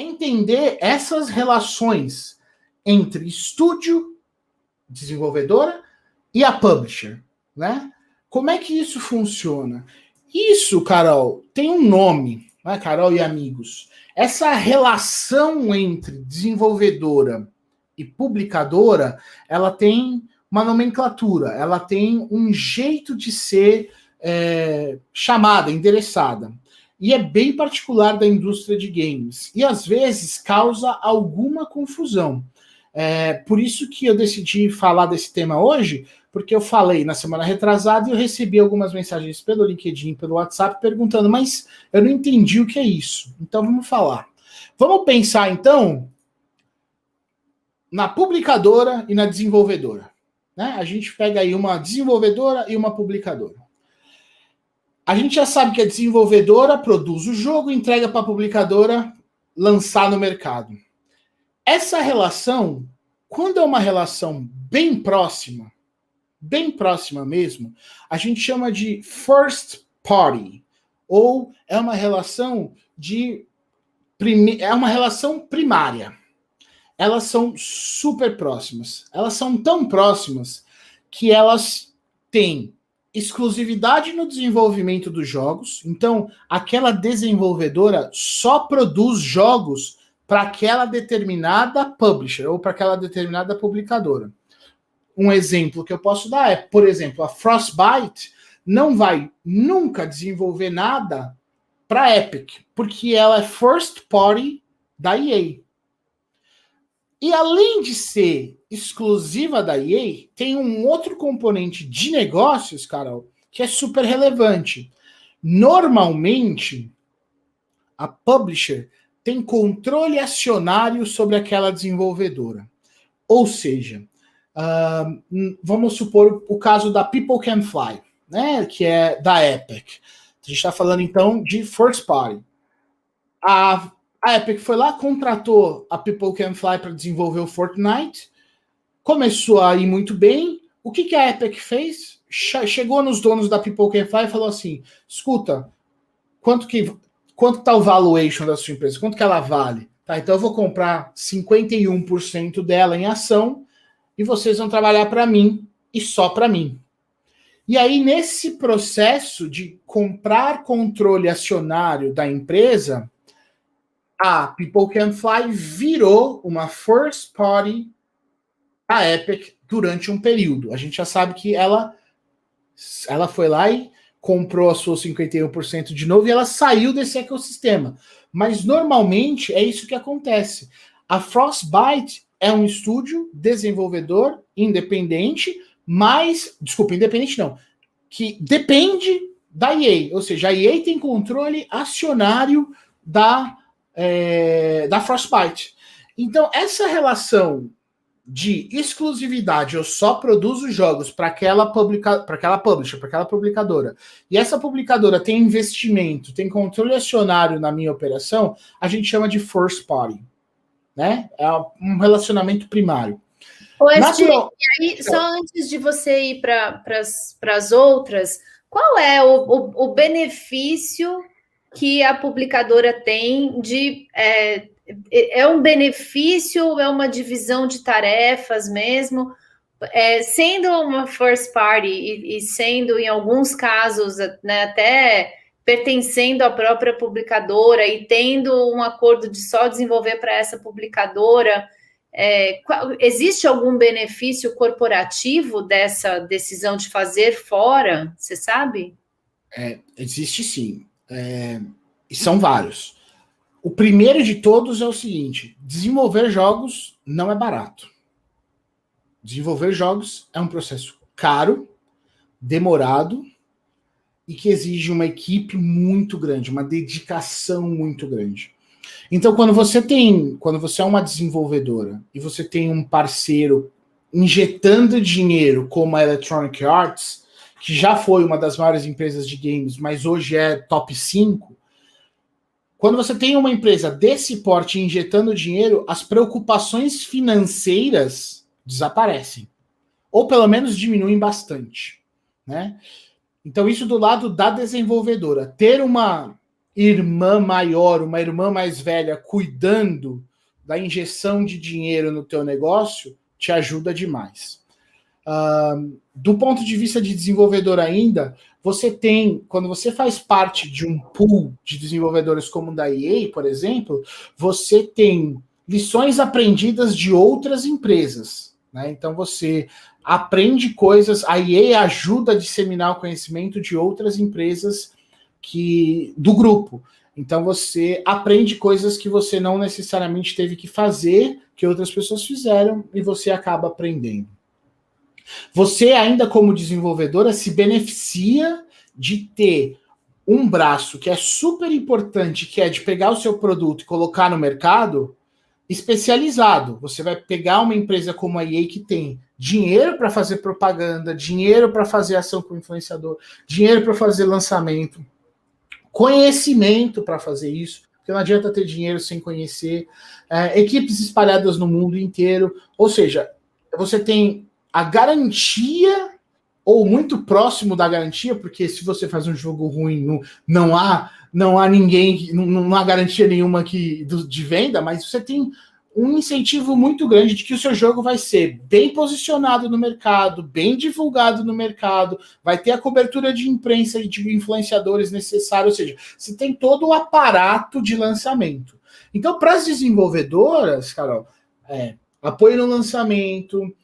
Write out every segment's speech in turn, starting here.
entender essas relações entre estúdio, desenvolvedora e a publisher, né? Como é que isso funciona? Isso, Carol, tem um nome, né, Carol e amigos. Essa relação entre desenvolvedora e publicadora, ela tem uma nomenclatura, ela tem um jeito de ser chamada, endereçada. E é bem particular da indústria de games. E às vezes causa alguma confusão. Por isso que eu decidi falar desse tema hoje, porque eu falei na semana retrasada e eu recebi algumas mensagens pelo LinkedIn, pelo WhatsApp, perguntando, mas eu não entendi o que é isso. Então vamos falar. Vamos pensar então na publicadora e na desenvolvedora. Né? A gente pega aí uma desenvolvedora e uma publicadora. A gente já sabe que a desenvolvedora produz o jogo e entrega para a publicadora lançar no mercado. Essa relação, quando é uma relação bem próxima mesmo, a gente chama de first party, ou é uma relação primária. Elas são super próximas. Elas são tão próximas que elas têm exclusividade no desenvolvimento dos jogos. Então, aquela desenvolvedora só produz jogos para aquela determinada publisher ou para aquela determinada publicadora. Um exemplo que eu posso dar é, por exemplo, a Frostbite não vai nunca desenvolver nada para a Epic, porque ela é first party da EA. E além de ser exclusiva da EA, tem um outro componente de negócios, Carol, que é super relevante. Normalmente, a publisher tem controle acionário sobre aquela desenvolvedora. Ou seja, vamos supor o caso da People Can Fly, né, que é da Epic. A gente está falando então de first party. A Epic foi lá, contratou a People Can Fly para desenvolver o Fortnite, começou a ir muito bem. O que a Epic fez? Chegou nos donos da People Can Fly e falou assim, escuta, quanto está o valuation da sua empresa? Quanto que ela vale? Tá, então eu vou comprar 51% dela em ação e vocês vão trabalhar para mim e só para mim. E aí, nesse processo de comprar controle acionário da empresa, a People Can Fly virou uma first party da Epic durante um período. A gente já sabe que ela foi lá e comprou a sua 51% de novo e ela saiu desse ecossistema. Mas normalmente é isso que acontece. A Frostbite é um estúdio desenvolvedor independente, independente não, que depende da EA, ou seja, a EA tem controle acionário da Frostbite. Então, essa relação de exclusividade, eu só produzo jogos para aquela publisher, para aquela publicadora, e essa publicadora tem investimento, tem controle acionário na minha operação, a gente chama de first party. Né? É um relacionamento primário. Natural... E aí, só antes de você ir para as outras, qual é o benefício que a publicadora tem de... É um benefício, é uma divisão de tarefas mesmo? Sendo uma first party e sendo, em alguns casos, né, até pertencendo à própria publicadora e tendo um acordo de só desenvolver para essa publicadora, existe algum benefício corporativo dessa decisão de fazer fora? Você sabe? Existe sim. E são vários. O primeiro de todos é o seguinte: desenvolver jogos não é barato. Desenvolver jogos é um processo caro, demorado e que exige uma equipe muito grande, uma dedicação muito grande. Então, quando você é uma desenvolvedora e você tem um parceiro injetando dinheiro como a Electronic Arts, que já foi uma das maiores empresas de games, mas hoje é top 5, quando você tem uma empresa desse porte injetando dinheiro, as preocupações financeiras desaparecem. Ou pelo menos diminuem bastante. Né? Então, isso do lado da desenvolvedora. Ter uma irmã maior, uma irmã mais velha cuidando da injeção de dinheiro no teu negócio, te ajuda demais. Do ponto de vista de desenvolvedor ainda, você tem, quando você faz parte de um pool de desenvolvedores como o da EA, por exemplo, você tem lições aprendidas de outras empresas, né? Então você aprende coisas, a EA ajuda a disseminar o conhecimento de outras empresas do grupo. Então você aprende coisas que você não necessariamente teve que fazer, que outras pessoas fizeram, e você acaba aprendendo. Você, ainda como desenvolvedora, se beneficia de ter um braço que é super importante, que é de pegar o seu produto e colocar no mercado, especializado. Você vai pegar uma empresa como a EA que tem dinheiro para fazer propaganda, dinheiro para fazer ação com influenciador, dinheiro para fazer lançamento, conhecimento para fazer isso, porque não adianta ter dinheiro sem conhecer, equipes espalhadas no mundo inteiro, ou seja, você tem a garantia, ou muito próximo da garantia, porque se você faz um jogo ruim, não há ninguém, não há garantia nenhuma de venda, mas você tem um incentivo muito grande de que o seu jogo vai ser bem posicionado no mercado, bem divulgado no mercado, vai ter a cobertura de imprensa e de influenciadores necessária, ou seja, você tem todo o aparato de lançamento. Então, para as desenvolvedoras, Carol, apoio no lançamento,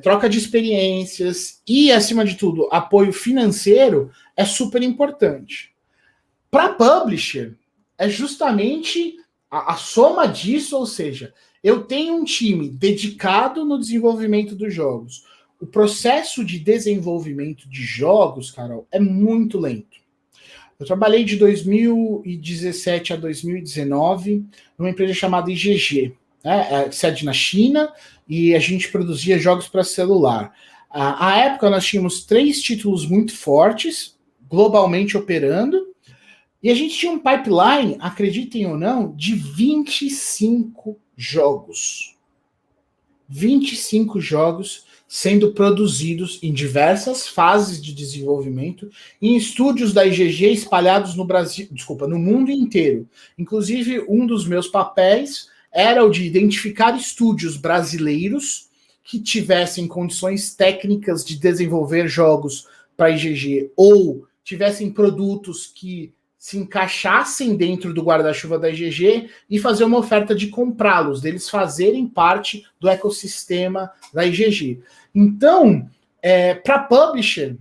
troca de experiências e, acima de tudo, apoio financeiro é super importante. Para publisher, é justamente a soma disso, ou seja, eu tenho um time dedicado no desenvolvimento dos jogos. O processo de desenvolvimento de jogos, Carol, é muito lento. Eu trabalhei de 2017 a 2019 numa empresa chamada IGG, sede na China, e a gente produzia jogos para celular. À época, nós tínhamos 3 títulos muito fortes, globalmente operando, e a gente tinha um pipeline, acreditem ou não, de 25 jogos. 25 jogos sendo produzidos em diversas fases de desenvolvimento, em estúdios da IGG espalhados no Brasil, no mundo inteiro. Inclusive, um dos meus papéis era o de identificar estúdios brasileiros que tivessem condições técnicas de desenvolver jogos para a IGG ou tivessem produtos que se encaixassem dentro do guarda-chuva da IGG e fazer uma oferta de comprá-los, deles fazerem parte do ecossistema da IGG. Então, para publisher,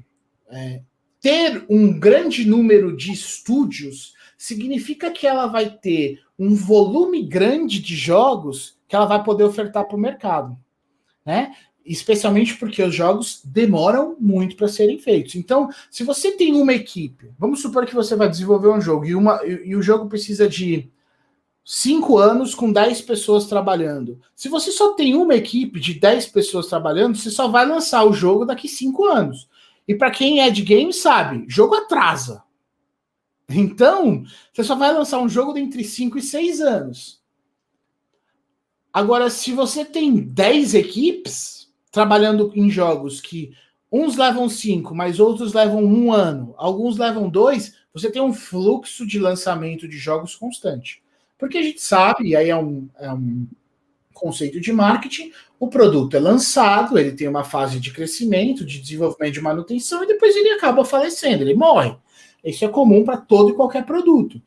ter um grande número de estúdios significa que ela vai ter um volume grande de jogos que ela vai poder ofertar para o mercado, né? Especialmente porque os jogos demoram muito para serem feitos. Então, se você tem uma equipe, vamos supor que você vai desenvolver um jogo e o jogo precisa de 5 anos com 10 pessoas trabalhando. Se você só tem uma equipe de 10 pessoas trabalhando, você só vai lançar o jogo daqui 5 anos. E para quem é de game sabe, jogo atrasa. Então, você só vai lançar um jogo de entre 5 e 6 anos. Agora, se você tem 10 equipes trabalhando em jogos que uns levam 5, mas outros levam 1 ano, alguns levam 2, você tem um fluxo de lançamento de jogos constante. Porque a gente sabe, e aí é um conceito de marketing, o produto é lançado, ele tem uma fase de crescimento, de desenvolvimento, de manutenção, e depois ele acaba falecendo, ele morre. Isso é comum para todo e qualquer produto.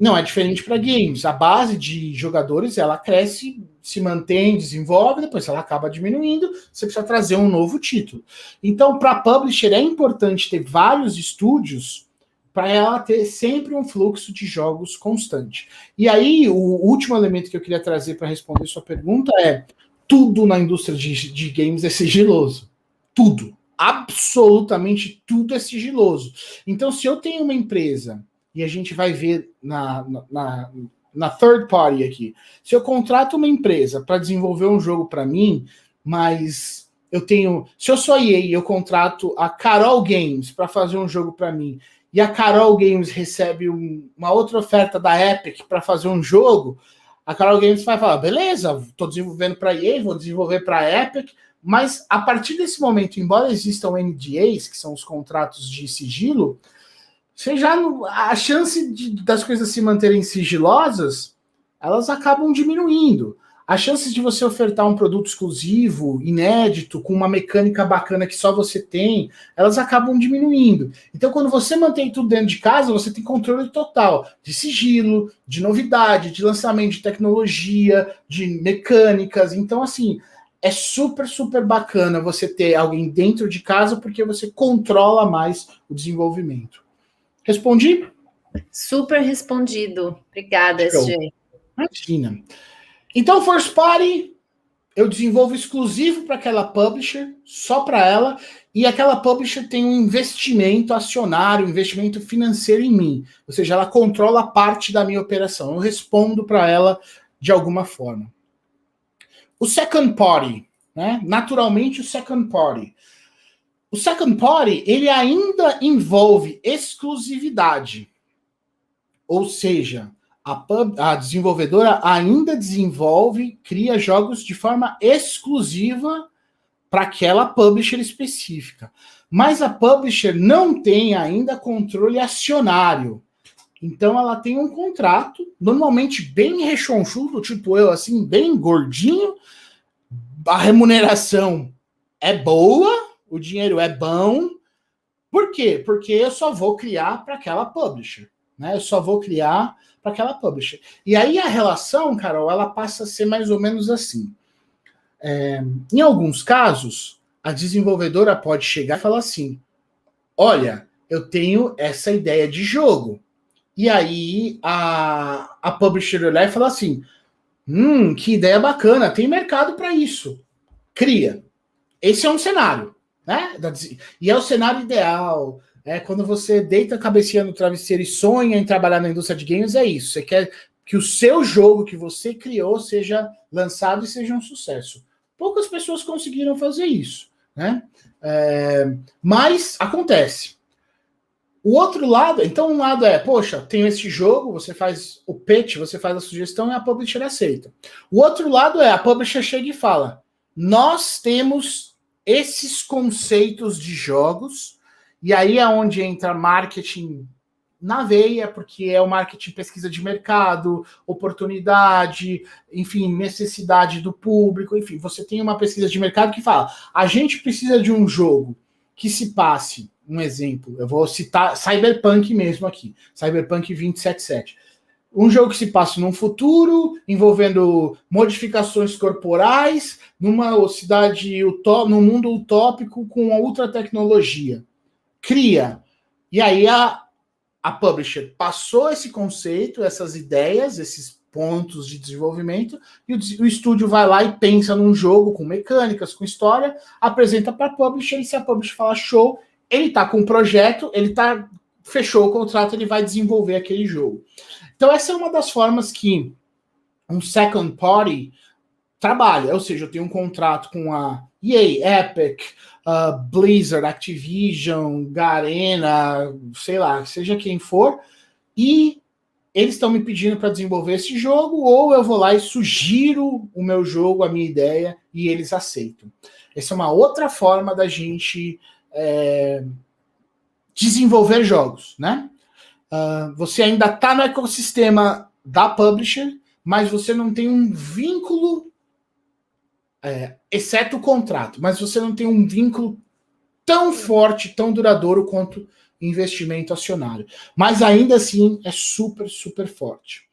Não é diferente para games. A base de jogadores, ela cresce, se mantém, desenvolve, depois ela acaba diminuindo, você precisa trazer um novo título. Então, para publisher, é importante ter vários estúdios para ela ter sempre um fluxo de jogos constante. E aí, o último elemento que eu queria trazer para responder sua pergunta é: tudo na indústria de games é sigiloso. Tudo. Absolutamente tudo é sigiloso. Então, se eu tenho uma empresa, e a gente vai ver na third party aqui, se eu contrato uma empresa para desenvolver um jogo para mim, mas se eu sou EA e eu contrato a Carol Games para fazer um jogo para mim, e a Carol Games recebe uma outra oferta da Epic para fazer um jogo, a Carol Games vai falar, beleza, estou desenvolvendo para EA, vou desenvolver para a Epic, mas a partir desse momento, embora existam NDAs, que são os contratos de sigilo, a chance das coisas se manterem sigilosas, elas acabam diminuindo. As chances de você ofertar um produto exclusivo, inédito, com uma mecânica bacana que só você tem, elas acabam diminuindo. Então, quando você mantém tudo dentro de casa, você tem controle total de sigilo, de novidade, de lançamento de tecnologia, de mecânicas. Então, assim, é super, super bacana você ter alguém dentro de casa porque você controla mais o desenvolvimento. Respondi? Super respondido. Obrigada, SG. Imagina. Então, First Party, eu desenvolvo exclusivo para aquela publisher, só para ela, e aquela publisher tem um investimento acionário, um investimento financeiro em mim. Ou seja, ela controla parte da minha operação. Eu respondo para ela de alguma forma. O second party, né? Naturalmente o second party. O second party, ele ainda envolve exclusividade. Ou seja, a desenvolvedora ainda desenvolve, cria jogos de forma exclusiva para aquela publisher específica. Mas a publisher não tem ainda controle acionário. Então ela tem um contrato, normalmente bem rechonchudo, tipo eu, assim, bem gordinho. A remuneração é boa, o dinheiro é bom. Por quê? Porque eu só vou criar para aquela publisher. Né? Eu só vou criar para aquela publisher. E aí a relação, Carol, ela passa a ser mais ou menos assim. Em alguns casos, a desenvolvedora pode chegar e falar assim: olha, eu tenho essa ideia de jogo. E aí a publisher olhar e falar assim: que ideia bacana, tem mercado para isso. Cria. Esse é um cenário, né? E é o cenário ideal. Quando você deita a cabecinha no travesseiro e sonha em trabalhar na indústria de games, é isso. Você quer que o seu jogo que você criou seja lançado e seja um sucesso. Poucas pessoas conseguiram fazer isso, né? Mas acontece. O outro lado, então um lado é, poxa, tenho esse jogo, você faz o pitch, você faz a sugestão e a publisher aceita. O outro lado é, a publisher chega e fala: nós temos esses conceitos de jogos, e aí é onde entra marketing na veia, porque é o marketing pesquisa de mercado, oportunidade, enfim, necessidade do público, enfim, você tem uma pesquisa de mercado que fala: a gente precisa de um jogo que se passe. Um exemplo, eu vou citar Cyberpunk mesmo aqui, Cyberpunk 2077. Um jogo que se passa num futuro, envolvendo modificações corporais, numa cidade, num mundo utópico com ultra tecnologia. Cria. E aí a publisher passou esse conceito, essas ideias, esses pontos de desenvolvimento, e o estúdio vai lá e pensa num jogo com mecânicas, com história, apresenta para a publisher, e se a publisher fala show, ele está com um projeto, fechou o contrato, ele vai desenvolver aquele jogo. Então essa é uma das formas que um second party trabalha, ou seja, eu tenho um contrato com a EA, Epic, Blizzard, Activision, Garena, sei lá, seja quem for, e eles estão me pedindo para desenvolver esse jogo, ou eu vou lá e sugiro o meu jogo, a minha ideia, e eles aceitam. Essa é uma outra forma da gente desenvolver jogos, né? Você ainda está no ecossistema da publisher, mas você não tem um vínculo, exceto o contrato, mas você não tem um vínculo tão forte, tão duradouro quanto investimento acionário. Mas ainda assim é super, super forte.